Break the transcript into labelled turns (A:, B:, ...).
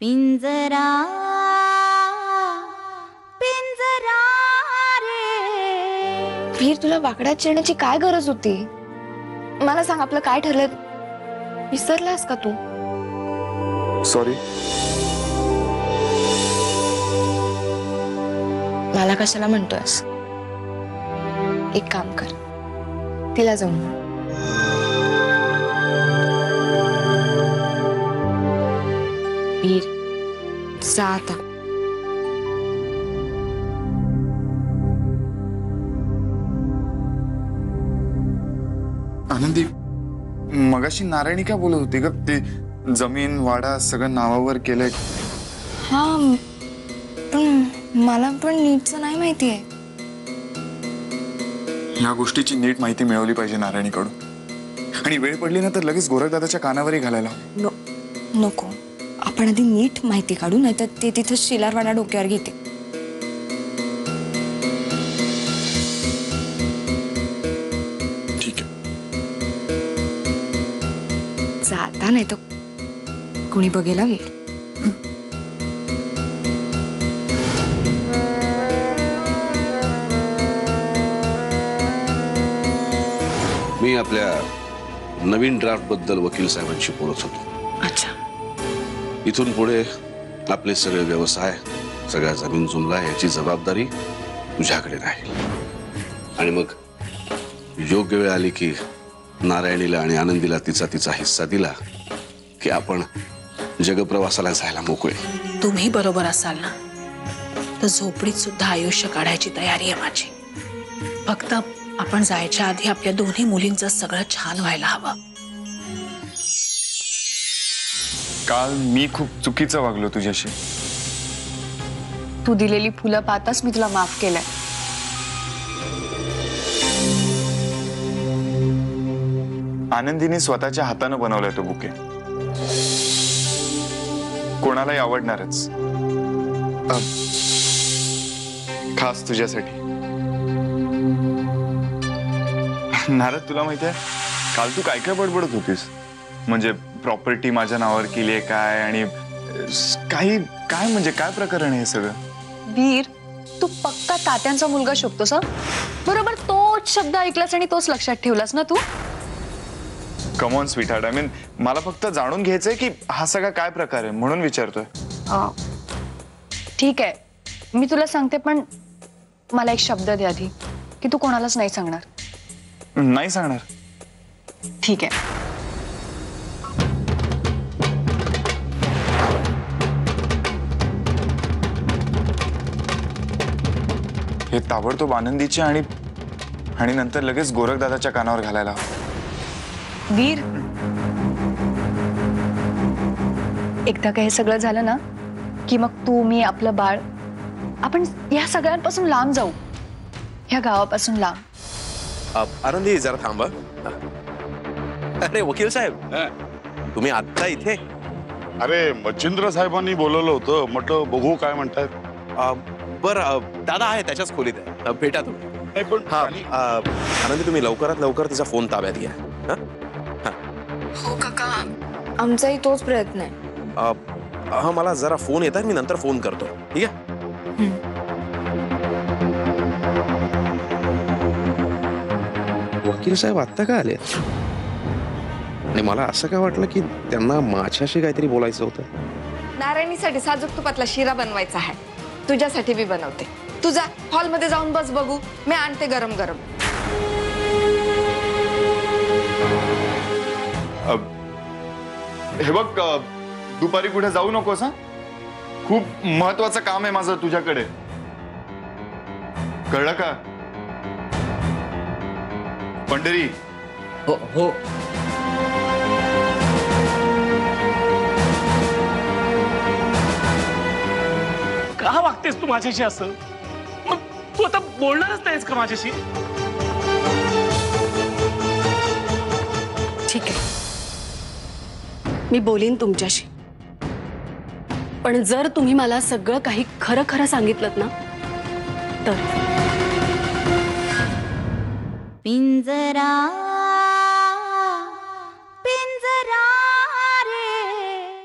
A: पिंजरा पिंजरा रे।
B: वीर, तुला वाकड्यात चिरण्याची काय गरज होती? मला सांग, आपलं काय ठरलं? विसरलास का तू?
C: सॉरी.
B: मला कशाला म्हणतोयस? एक काम कर, तिला जाऊन वीर, जा आता.
C: आनंदी, मगाशी नारायणी काय बोलत होती ग? ते जमीन वाडा सगळं नावावर केलंय.
B: हा, पण मला पण नीटचं नाही माहितीये.
C: या गोष्टीची नीट माहिती मिळवली पाहिजे नारायणीकडून, आणि वेळ पडली ना तर लगेच गोरखदादाच्या कानावरही घालायला.
B: नको, आपण आधी नीट माहिती काढू, नाहीतर ते तिथं शिलारवाडा डोक्यावर घेते.
C: ठीक आहे,
B: जाता नाही तर कोणी बघेला वेळ.
D: मी आपल्या नवीन ड्राफ्ट बद्दल वकील साहेबांशी बोलत होतो.
B: अच्छा.
D: इथून पुढे आपले सगळे व्यवसाय, सगळ्या जमीन जुमला याची जबाबदारी तुझ्याकडे राहील. आणि मग योग्य वेळ आली की नारायणीला आणि आनंदीला तिचा तिचा हिस्सा दिला की आपण जगप्रवासाला जायला मोकळे.
E: तुम्ही बरोबर असाल ना तर झोपडीत सुद्धा आयुष्य काढायची तयारी आहे माझी. फक्त आपण जायच्या आधी आपल्या दोन्ही मुलींचं सगळं छान व्हायला हवं.
C: काल मी खूप चुकीचं वागलो तुझ्याशी.
B: तू दिलेली फुलं पाहताच मी तुला माफ केलंय.
C: आनंदीने स्वतःच्या हाताने बनवलाय तो बुके. कोणालाही आवडणारच, खास तुझ्यासाठी. नारद, तुला माहितीये काल तू काय काय बडबडत होतीस? म्हणजे प्रॉपर्टी माझ्या नावावर केली आहे काय, आणि काही काय, म्हणजे काय प्रकरण आहे हे सगळं?
F: वीर, तू पक्का तात्यांचा मुलगा शोधतोस हं? बरोबर तोच शब्द ऐकलास आणि तोच लक्षात ठेवलास ना तू?
C: Come on sweetheart, I mean मला फक्त जाणून घ्यायचंय की हा सगळा काय प्रकार आहे, म्हणून विचारतोय.
F: ठीक आहे, मी तुला सांगते, पण मला एक शब्द दे आधी की तू कोणालाच नाही सांगणार.
C: नाही सांगणार.
F: ठीक आहे.
C: हे ताबडतोब आनंदीचे आणि नंतर लगेच गोरखदादाच्या कानावर घालायला.
F: वीर, एकदा का हे सगळं झालं ना की मग तू, मी, आपलं बाळ, आपण या सगळ्यांपासून लांब जाऊ, ह्या गावापासून लांब.
G: आनंदी, जरा थांबा. अरे वकील साहेब, तुम्ही आता इथे?
H: अरे मच्छिंद्र साहेबांनी बोलवलं होतं, म्हटलं बघू काय म्हणतायत.
G: बरं, दादा आहे त्याच्याच खोलीत आहे, भेटा तुम्ही.
H: नाही पण
G: हा, आनंदी तुम्ही लवकरात लवकर तिचा फोन ताब्यात घ्या.
B: हो काका, आमचाही तोच प्रयत्न आहे.
G: हा, मला जरा फोन येतात, मी नंतर फोन करतो. ठीक आहे? वकील साहेब आत्ता का आले? आणि मला असं काय वाटलं की त्यांना माझ्याशी काहीतरी बोलायचं होतं.
B: नारायणीसाठी साजूक तुपातला शिरा बनवायचा आहे, तुझ्यासाठी मी बनवते. तुझा हॉलमध्ये जाऊन बस, बघू, मी आणते गरम गरम.
C: हे बघ, दुपारी कुठे जाऊ नकोस हा. खूप महत्वाचं काम आहे माझं तुझ्याकडे, कळलं का? पंढरी.
I: हो हो.
J: का वागतेस तू माझ्याशी असं? मग तू आता बोलणारच नाहीस का माझ्याशी?
E: ठीक आहे, मी बोलीन तुमच्याशी, पण जर तुम्ही मला सगळं काही खरं खरं सांगितलं ना तर.
A: पिंजरा